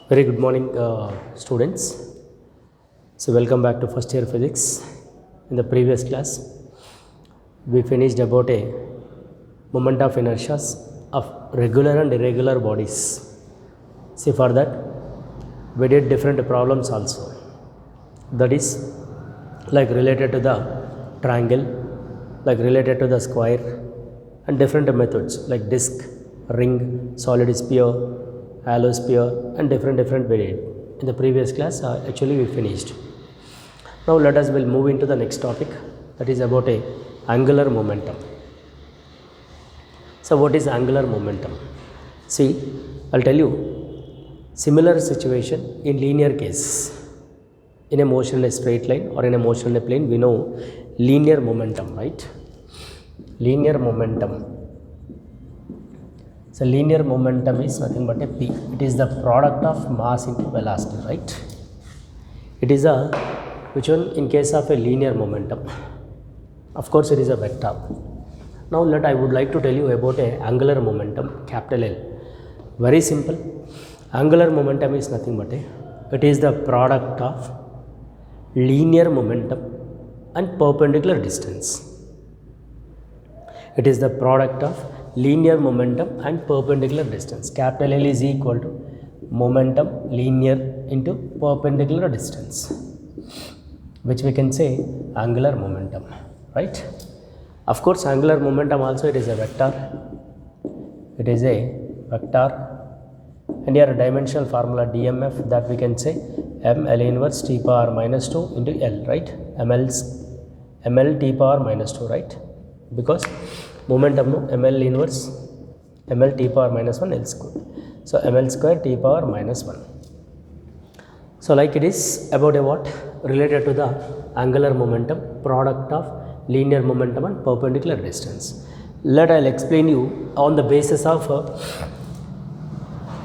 Very good morning, students. So, welcome back to first year physics. In the previous class, we finished about a moment of inertia of regular and irregular bodies. See, for that, we did different problems also. That is, like related to the triangle, like related to the square, and different methods like disc, ring, solid sphere, hollow sphere, and different we did. In the previous class, actually we finished. Now let us will move into the next topic, that is about a angular momentum. So what is angular momentum? See, I'll tell you, similar situation in linear case. In a motion in a straight line or in a motion in a plane, we know linear momentum, right? Linear momentum. So linear momentum is nothing but a P. It is the product of mass into velocity, right? It is a, which one in case of a linear momentum? Of course, it is a vector. Now I would like to tell you about a angular momentum, capital L. Very simple. Angular momentum is nothing but it is the product of linear momentum and perpendicular distance. It is the product of linear momentum and perpendicular distance. Capital L is equal to momentum linear into perpendicular distance, which we can say angular momentum, right? Of course, angular momentum also it is a vector. It is a vector. And here a dimensional formula DMF, that we can say ml inverse t power minus 2 into L, right? ml t power minus 2, right? Because momentum no ml inverse ml t power minus 1 L square. So ml square t power minus 1. So like it is about a what? Related to the angular momentum, product of linear momentum and perpendicular distance. I'll explain you on the basis of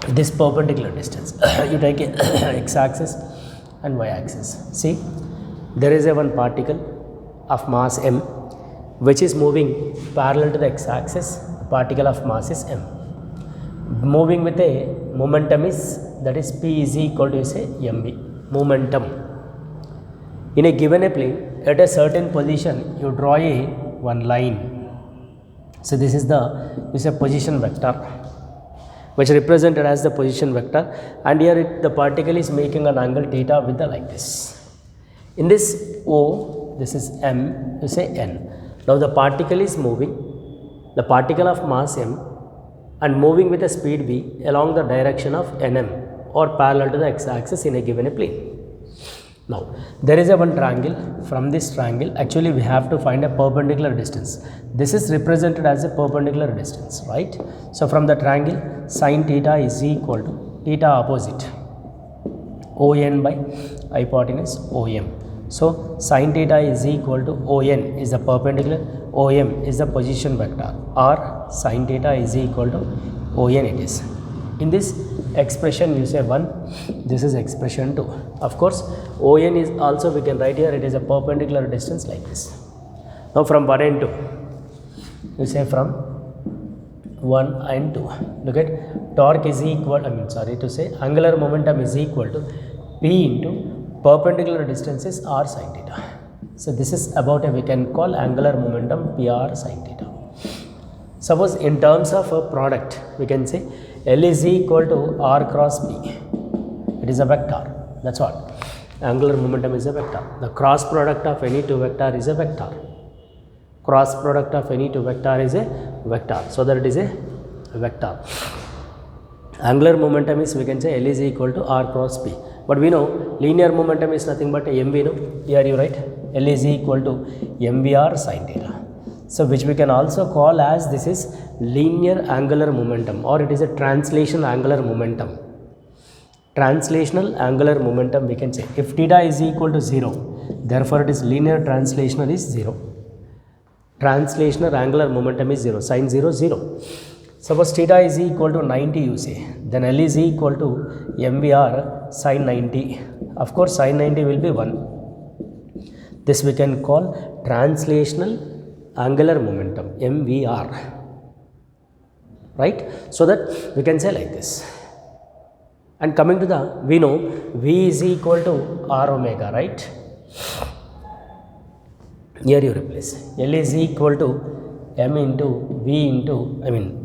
this perpendicular distance. You take x-axis and y-axis. See, there is a one particle of mass m which is moving parallel to the x-axis. Particle of mass is m. Moving with a momentum is, that is p is equal to say mv. Momentum. In a given a plane, at a certain position, you draw a one line. So this is a position vector, which represented as the position vector, and here the particle is making an angle theta with the like this. In this O, this is m, you say n. Now the particle is moving, the particle of mass m, and moving with a speed v along the direction of nm or parallel to the x-axis in a given plane. Now there is a one triangle. From this triangle, actually we have to find a perpendicular distance. This is represented as a perpendicular distance, right? So from the triangle, sin theta is equal to theta opposite ON by hypotenuse OM. So sin theta is equal to ON is the perpendicular, OM is the position vector, or sin theta is equal to ON it is. In this expression you say 1, this is expression 2. Of course, ON is also, we can write here, it is a perpendicular distance like this. Now from 1 and 2, you say from 1 and 2. Look at torque is equal, angular momentum is equal to P into perpendicular distance is r sin theta. So this is about we can call angular momentum PR sin theta. Suppose in terms of a product, we can say L is equal to r cross P. It is a vector. That's what. Angular momentum is a vector. The cross product of any two vector is a vector. Cross product of any two vector is a vector. So that it is a vector. Angular momentum is, we can say L is equal to r cross P. But we know linear momentum is nothing but mv, no? Here you write L is equal to mvr sin theta. So which we can also call as this is linear angular momentum, or it is a translational angular momentum. Translational angular momentum, we can say if theta is equal to 0, therefore it is linear translational is 0. Translational angular momentum is 0, sin 0, 0. Suppose theta is equal to 90, you say, then L is equal to mvr sin 90. Of course, sin 90 will be 1. This we can call translational angular momentum, mvr, right? So that we can say like this. And coming to the, we know V is equal to R omega, right? Here you replace L is equal to M into V into,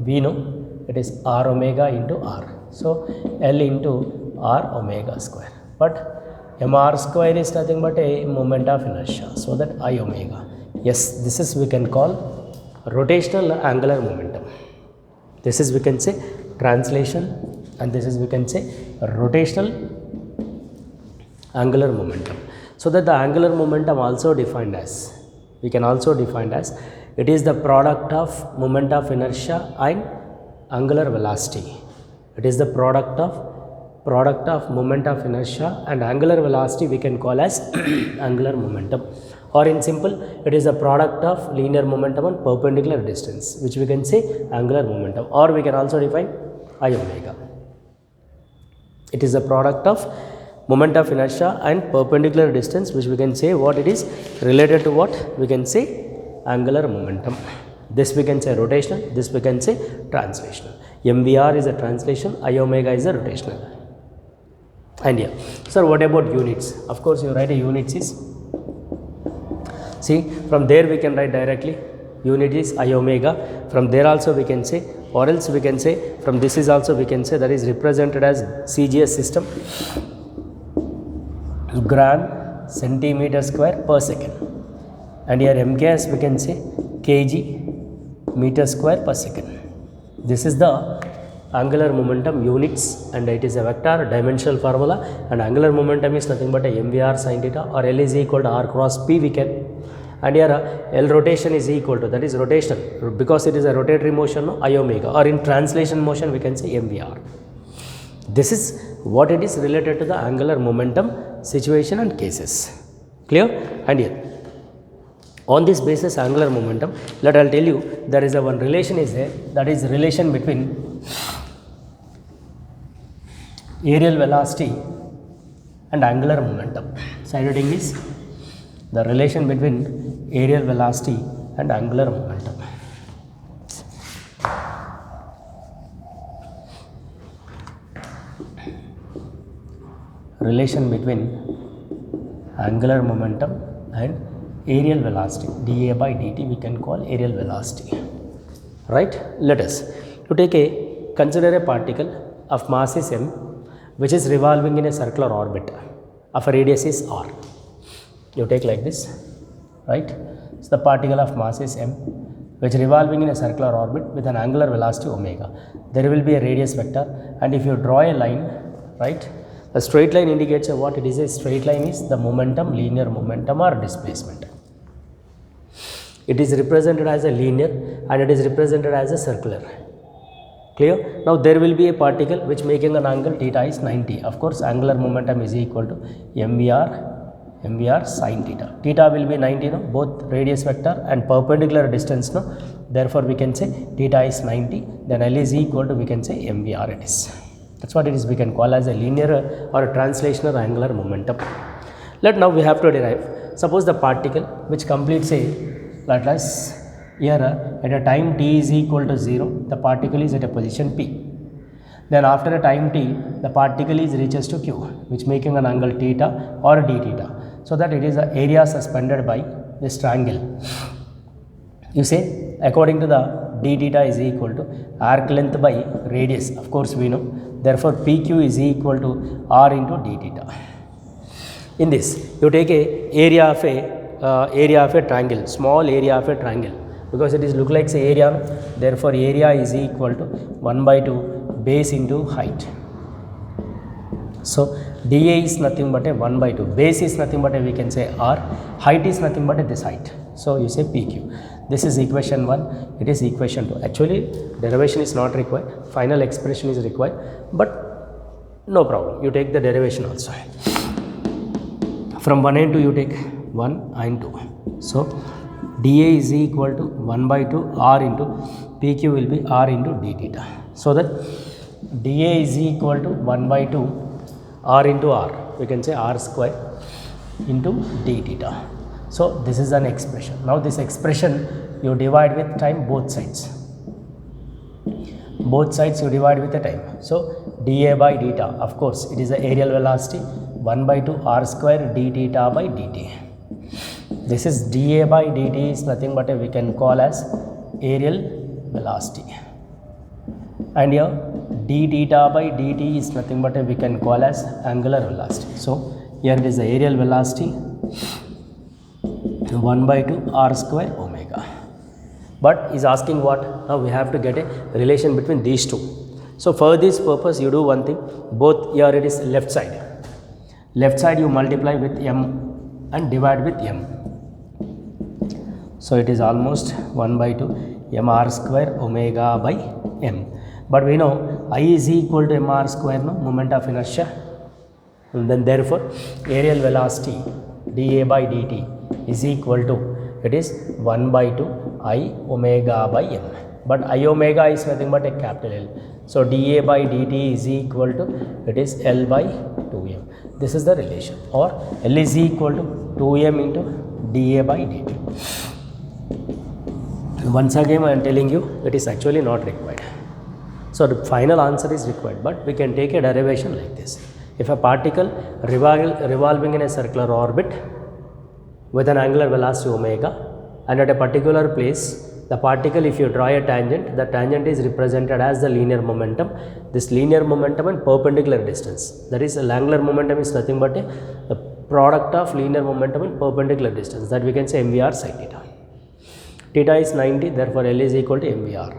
we know it is R omega into R. So L into R omega square. But mr square is nothing but a moment of inertia. So that I omega. Yes, this is we can call rotational angular momentum. This is we can say translation, and this is we can say rotational angular momentum. So that the angular momentum also defined as, we can also define as, it is the product of moment of inertia and angular velocity. It is the product of moment of inertia and angular velocity we can call as angular momentum. Or in simple, it is a product of linear momentum and perpendicular distance, which we can say angular momentum, or we can also define I omega. It is a product of moment of inertia and perpendicular distance, which we can say what it is related to what we can say angular momentum. This we can say rotational, this we can say translational. MVR is a translation, I omega is a rotational. And yeah, sir, what about units? Of course, you write a units is, see, from there we can write directly unit is I omega. From there also we can say, or else we can say from this is also we can say that is represented as CGS system, gram centimeter square per second. And here MKS we can say kg meter square per second. This is the angular momentum units, and it is a vector dimensional formula, and angular momentum is nothing but a mvr sin theta, or L is equal to R cross P we can. And here L rotation is equal to, that is rotation, because it is a rotatory motion, no, I omega, or in translation motion we can say MVR. This is what it is related to the angular momentum situation and cases. Clear? And here on this basis angular momentum, let I'll tell you there is a one relation is there, that is relation between aerial velocity and angular momentum. So heading is the relation between aerial velocity and angular momentum. Relation between angular momentum and aerial velocity, dA by dt we can call aerial velocity, right? Let us to consider a particle of mass is m, which is revolving in a circular orbit of a radius is r. You take like this, right? So the particle of mass is m, which revolving in a circular orbit with an angular velocity omega. There will be a radius vector, and if you draw a line, right, a straight line indicates what it is. A straight line is the momentum, linear momentum or displacement. It is represented as a linear and it is represented as a circular. Clear? Now there will be a particle which making an angle theta is 90. Of course, angular momentum is equal to mvr sin theta. Theta will be 90, no? Both radius vector and perpendicular distance, no? Therefore we can say theta is 90. Then L is equal to, we can say mvr it is. That's what it is we can call as a linear or a translational angular momentum. Let now we have to derive. Suppose the particle which completes a, let us here at a time t is equal to 0, the particle is at a position p. Then after a time t, the particle is reaches to q, which making an angle theta or d theta. So that it is the area suspended by this triangle. You say according to the d theta is equal to arc length by radius. Of course we know. Therefore PQ is equal to r into d theta. In this, you take a area of a triangle, small area of a triangle, because it is look like say area. Therefore area is equal to 1 by 2 base into height. So dA is nothing but a 1 by 2. Base is nothing but a, we can say r. Height is nothing but a this height. So you say PQ. This is equation 1. It is equation 2. Actually derivation is not required. Final expression is required. But no problem. You take the derivation also. From 1 and 2 you take 1 and 2. So dA is equal to 1 by 2 r into PQ will be r into d theta. So that dA is equal to 1 by 2 r into r. We can say r square into d theta. So this is an expression. Now this expression you divide with time both sides. both sides you divide with the time. So dA by deta, of course it is the aerial velocity, 1 by 2 r square d theta by dt. This is dA by dt is nothing but we can call as aerial velocity, and here d theta by dt is nothing but we can call as angular velocity. So here it is the aerial velocity 1 by 2 r square omega. But is asking what? Now we have to get a relation between these two. So for this purpose you do one thing, both here it is left side you multiply with m and divide with m. So it is almost 1 by 2 m r square omega by m. But we know I is equal to m r square, no, moment of inertia, and then therefore aerial velocity dA by dt is equal to, it is 1 by 2 I omega by m, but I omega is nothing but a capital L. So dA by dt is equal to, it is L by 2m. This is the relation, or L is equal to 2m into dA by dt. Once again I am telling you, it is actually not required. So the final answer is required, but we can take a derivation like this. If a particle revolving in a circular orbit with an angular velocity omega, and at a particular place the particle, if you draw a tangent, the tangent is represented as the linear momentum. This linear momentum and perpendicular distance, that is the angular momentum is nothing but the product of linear momentum and perpendicular distance, that we can say mvr sin theta. Theta is 90, therefore L is equal to mvr,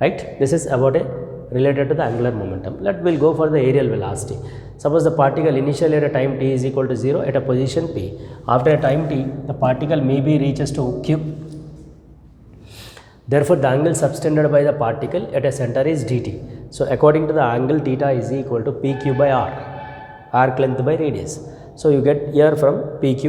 right? This is about a related to the angular momentum. We'll go for the aerial velocity. Suppose the particle initially at a time t is equal to 0 at a position p. After a time t, the particle maybe reaches to q. Therefore the angle subtended by the particle at a center is dt. So according to the angle, theta is equal to pq by r, arc length by radius. So you get here from pq,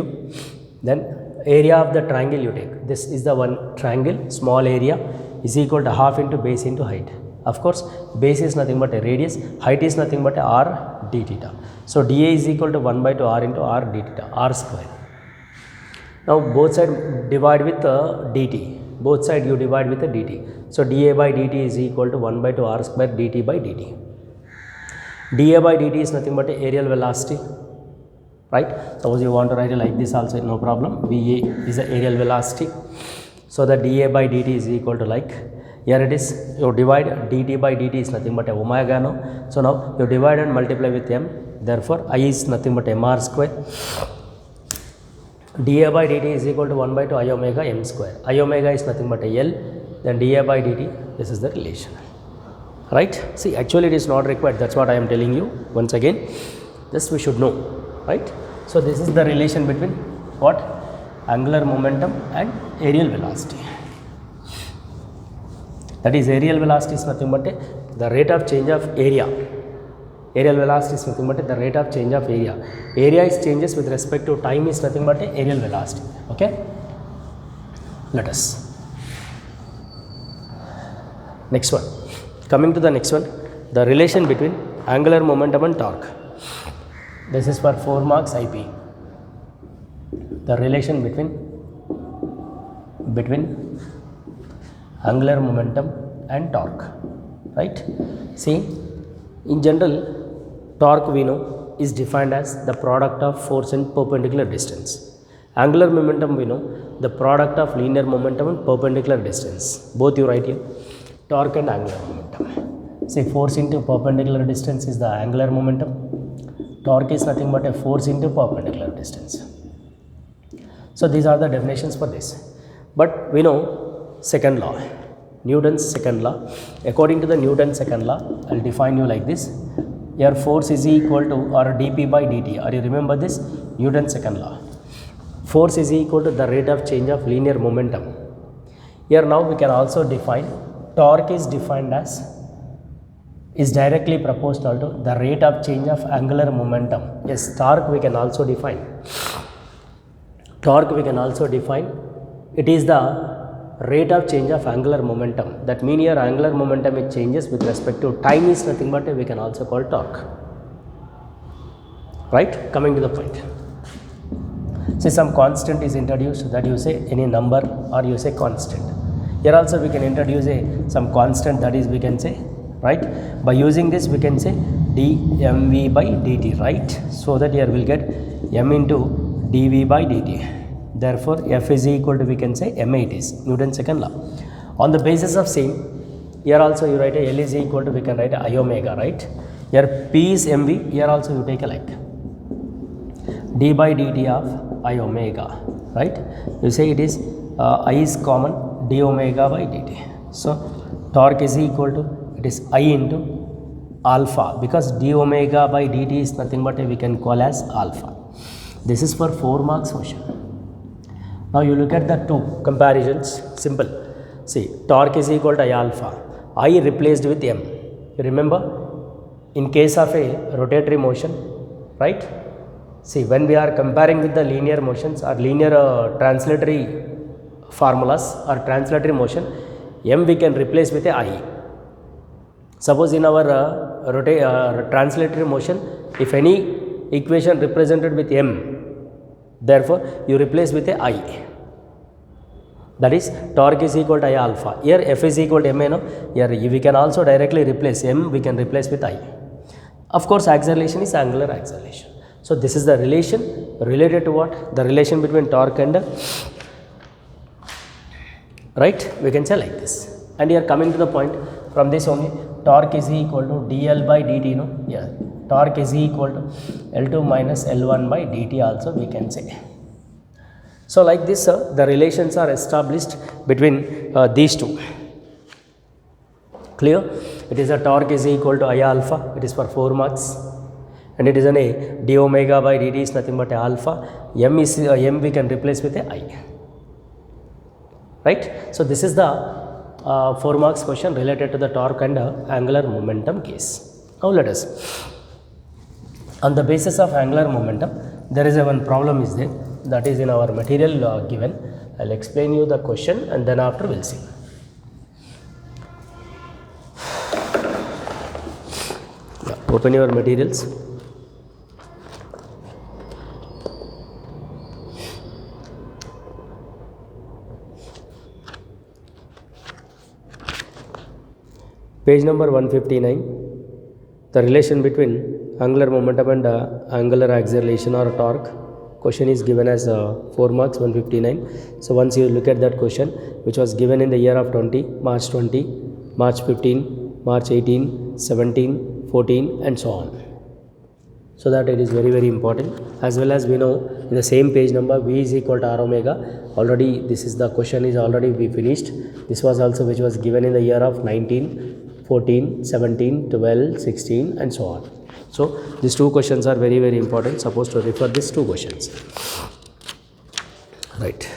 then area of the triangle you take. This is the one triangle, small area is equal to half into base into height. Of course base is nothing but a radius, height is nothing but a r d theta. So dA is equal to 1 by 2 r into r d theta, r square. Now both side divide with dt, both side you divide with a dt. So dA by dt is equal to 1 by 2 r square dt by dt. dA by dt is nothing but a aerial velocity, right? Suppose you want to write it like this also, no problem. VA is the aerial velocity. So the dA by dt is equal to, like here it is, you divide dt by dt is nothing but a omega, no. So now you divide and multiply with m, therefore I is nothing but mr square. dA by dt is equal to 1 by 2 I omega m square. I omega is nothing but a L, then dA by dt, this is the relation, right? See, actually it is not required, that's what I am telling you once again. This we should know, right? So this is the relation between what? Angular momentum and aerial velocity. That is, aerial velocity is nothing but the rate of change of area. Aerial velocity is nothing but the rate of change of area. Area is changes with respect to time is nothing but aerial velocity. Okay. Let us. Next one. Coming to the next one, the relation between angular momentum and torque. This is for 4 marks IP. The relation between angular momentum and torque, right? See, in general, torque we know is defined as the product of force and perpendicular distance. Angular momentum we know the product of linear momentum and perpendicular distance. Both you write here, torque and angular momentum. See, force into perpendicular distance is the angular momentum. Torque is nothing but a force into perpendicular distance. So these are the definitions for this. But we know second law, Newton's second law. According to the Newton's second law, I will define you like this. Here force is equal to or dP by dt. Or you remember this Newton's second law. Force is equal to the rate of change of linear momentum. Here now we can also define torque is defined as is directly proportional to the rate of change of angular momentum. Yes, torque we can also define. Torque we can also define. It is the rate of change of angular momentum. That means here angular momentum it changes with respect to time is nothing but we can also call torque. Right? Coming to the point. Say some constant is introduced, that you say any number or you say constant. Here also we can introduce some constant, that is we can say, right, by using this we can say dmv by dt, right, so that here we'll get m into dv by dt. Therefore F is equal to, we can say, ma it is, Newton's second law. On the basis of same, here also you write L is equal to, we can write I omega, right. Here P is mv, here also you take a like d by dt of I omega, right. You say it is I is common, d omega by dt. So torque is equal to, it is I into alpha, because d omega by dt is nothing but we can call as alpha. This is for 4 marks question. Now you look at the two comparisons, simple. See, torque is equal to I alpha, I replaced with m. You remember, in case of a rotatory motion, right? See, when we are comparing with the linear motions or linear translatory formulas or translatory motion, m we can replace with a I. Suppose in our translatory motion, if any equation represented with m, therefore you replace with a I. That is, torque is equal to I alpha. Here F is equal to ma, no? Here we can also directly replace m, we can replace with I. Of course, acceleration is angular acceleration. So this is the relation related to what? The relation between torque and right, we can say like this. And here coming to the point, from this only, torque is equal to dl by dt, no? Yeah, torque is equal to L2 minus L1 by dt also we can say. So like this, the relations are established between these two. Clear? It is a torque is equal to I alpha, it is for 4 marks, and it is an a d omega by dt is nothing but a alpha, m is m we can replace with a I, right. So this is the 4 marks question related to the torque and angular momentum case. Now let us, on the basis of angular momentum, there is a one problem is there, that is in our material given. I'll explain you the question and then after we'll see. Yeah, open your materials. Page number 159, the relation between angular momentum and angular acceleration or torque. Question is given as 4 marks, 159. So once you look at that question, which was given in the year of 20, March 20, March 15, March 18, 17, 14 and so on. So that it is very, very important. As well as we know, in the same page number, V is equal to R omega. Already this is the question is already we finished. This was also which was given in the year of 19, 14, 17, 12, 16 and so on. So these two questions are very, very important. Supposed to refer these two questions. Right.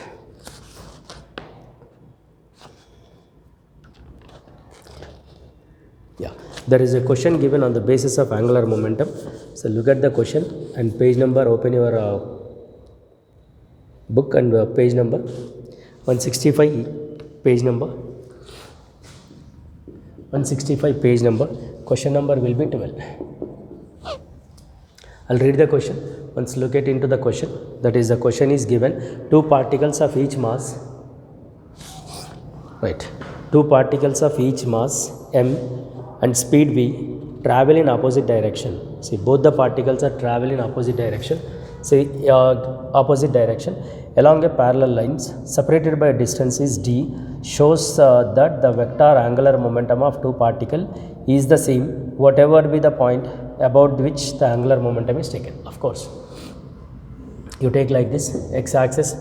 Yeah. There is a question given on the basis of angular momentum. So look at the question and page number, open your book and page number 165, page number 165, page number, question number will be 12. I'll read the question. Once look at into the question, that is the question is given, two particles of each mass, right, two particles of each mass m and speed v travel in opposite direction. See, both the particles are travel in opposite direction. See, opposite direction along a parallel lines separated by a distance is d, shows that the vector angular momentum of two particles is the same whatever be the point about which the angular momentum is taken. Of course, you take like this, x axis,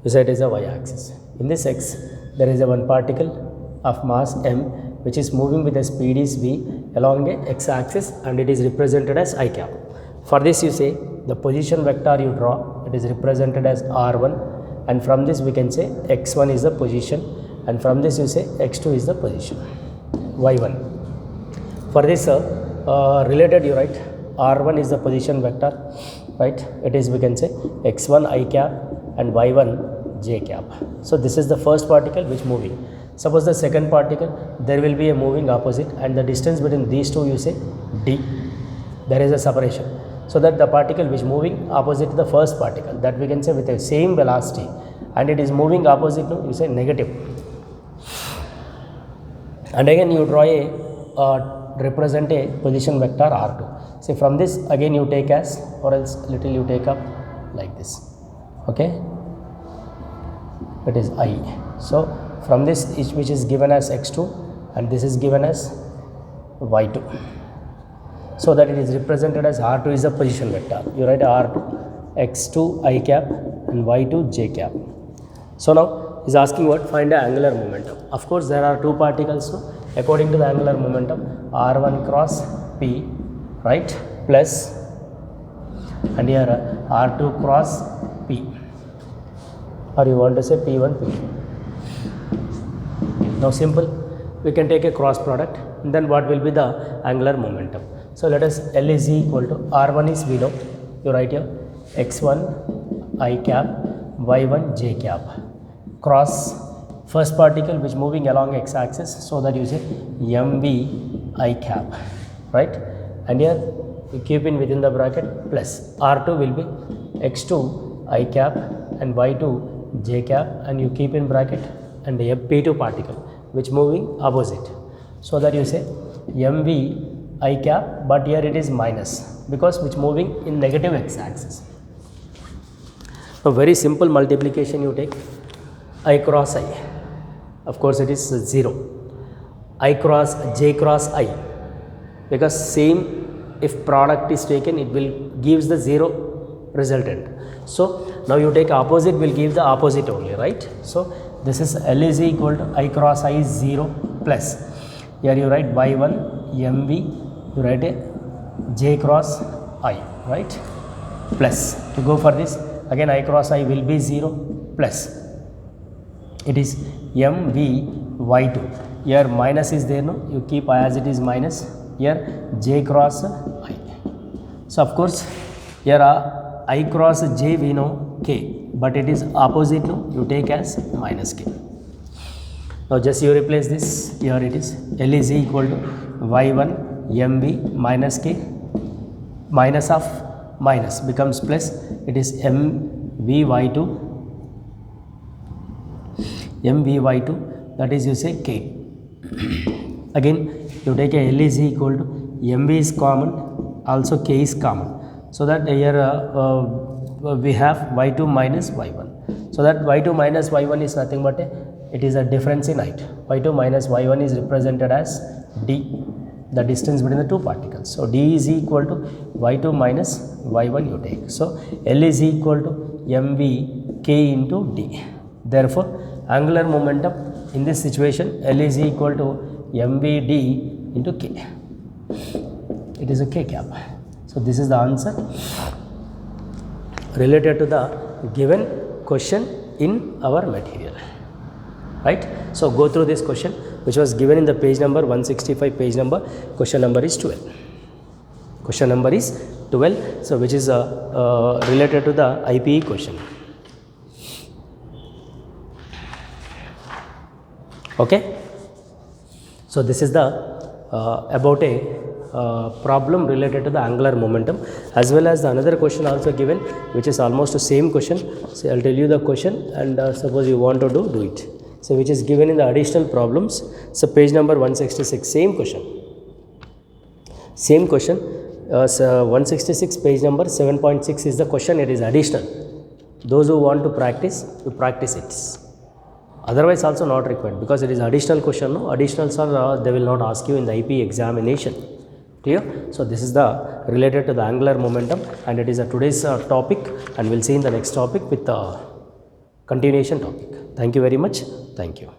you say it is a y axis. In this x, there is a one particle of mass m which is moving with a speed is v along a x axis and it is represented as I cap. For this you say the position vector you draw, it is represented as r1, and from this we can say x1 is the position, and from this you say x2 is the position, y1. For this related you write r1 is the position vector, right, it is we can say x1 I cap and y1 j cap. So this is the first particle which moving. Suppose the second particle, there will be a moving opposite and the distance between these two you say d, there is a separation, so that the particle which moving opposite to the first particle, that we can say with the same velocity and it is moving opposite to, you say negative. and again you draw a represent a position vector r2. See, from this again you take as, or else little you take up like this, okay, it is I. So from this which is given as x2 and this is given as y2, so that it is represented as r2 is a position vector. You write r2 x2 I cap and y2 j cap. So now is asking what? Find the angular momentum. Of course there are two particles, so according to the angular momentum r1 cross p, right, plus, and here r2 cross p, or you want to say p1 p2. Now simple, we can take a cross product, and then what will be the angular momentum? So let us, L is equal to, r1 is below, you write here x1 I cap y1 j cap cross first particle which moving along x-axis, so that you say mv I cap, right, and here you keep in within the bracket plus r2 will be x2 I cap and y2 j cap, and you keep in bracket and a p2 particle which moving opposite, so that you say mv I cap, but here it is minus because which moving in negative x-axis. Now very simple multiplication you take, I cross I, of course it is 0, I cross j cross I, because same if product is taken it will gives the 0 resultant. So now you take opposite will give the opposite only, right. So this is L is equal to I cross I is 0 plus, here you write y1 mv, you write a j cross I, right, plus to go for this again I cross I will be 0 plus it is mv y2, here minus is there, no, you keep as it is minus, here j cross I. So of course here I cross j we know k, but it is opposite, no, you take as minus k. Now just you replace this, here it is L is equal to y1 mv minus k, minus of minus becomes plus, it is mvy2 mvy2, that is you say k. Again you take a L is equal to mv is common, also k is common, so that here we have y2 minus y1, so that y2 minus y1 is nothing but it is a difference in height. y2 minus y1 is represented as d, the distance between the two particles. So d is equal to y2 minus y1 you take. So L is equal to mv k into d. Therefore angular momentum in this situation L is equal to mvd into k. It is a k cap. So this is the answer related to the given question in our material, right. So go through this question which was given in the page number 165, page number, question number is 12. Question number is 12, so which is related to the IPE question. Okay. So this is the about a problem related to the angular momentum, as well as the another question also given which is almost the same question. So I'll tell you the question, and suppose you want to do it. So which is given in the additional problems. So page number 166, same question. So 166 page number 7.6 is the question. It is additional. Those who want to practice, you practice it. Otherwise also not required, because it is additional question. No, additionals are they will not ask you in the IP examination. Clear? So this is the related to the angular momentum, and it is a today's topic, and we'll see in the next topic with the continuation topic. Thank you very much. Thank you.